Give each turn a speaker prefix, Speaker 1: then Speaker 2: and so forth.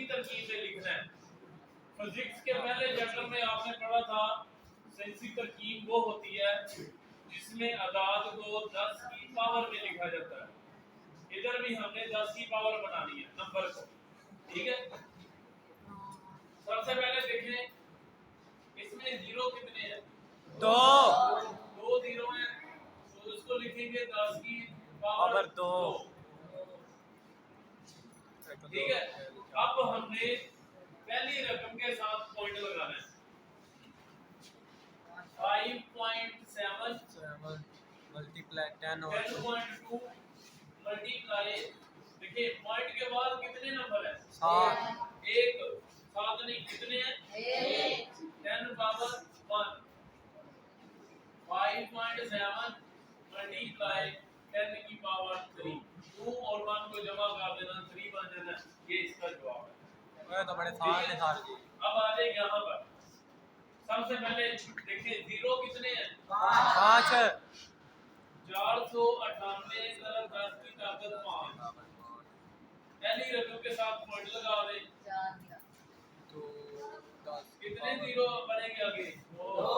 Speaker 1: तरकीब में लिखना है। फिजिक्स के पहले चैप्टर में आपने पढ़ा था सेंसी तरकीब वो होती है जिसमें अदाद को 10 की पावर में लिखा जाता है। इधर भी हमने 10 की पावर बनानी है नंबर को, ठीक है। सबसे पहले देखें इसमें जीरो कितने हैं? दो जीरो हैं, तो इसको लिखेंगे 10 की पावर 2, ठीक है। अब हमने पहली रकम के साथ पॉइंट लगाना है। 5.7
Speaker 2: मल्टीप्लाई
Speaker 1: 10.2 मल्टीप्लाई, देखिए पॉइंट के बाद कितने नंबर है?
Speaker 2: 7।
Speaker 1: एक, 7 नहीं, कितने हैं? 10 पावर 1। 5.7 मल्टीप्लाई 10 की पावर 3, 2 और 1 को जमा कर देना, 3 बन जाना। ये इसका जवाब है।
Speaker 2: तो बड़े साल ने साल जी।
Speaker 1: अब आ जाए यहाँ पर। सबसे पहले देखिए जीरो कितने हैं?
Speaker 2: 5।
Speaker 1: 498 × 10 की ताकत 5। पहली रकम के साथ पॉइंट लगा दें,
Speaker 2: तो 10
Speaker 1: कितने जीरो बनेंगे आगे? 2।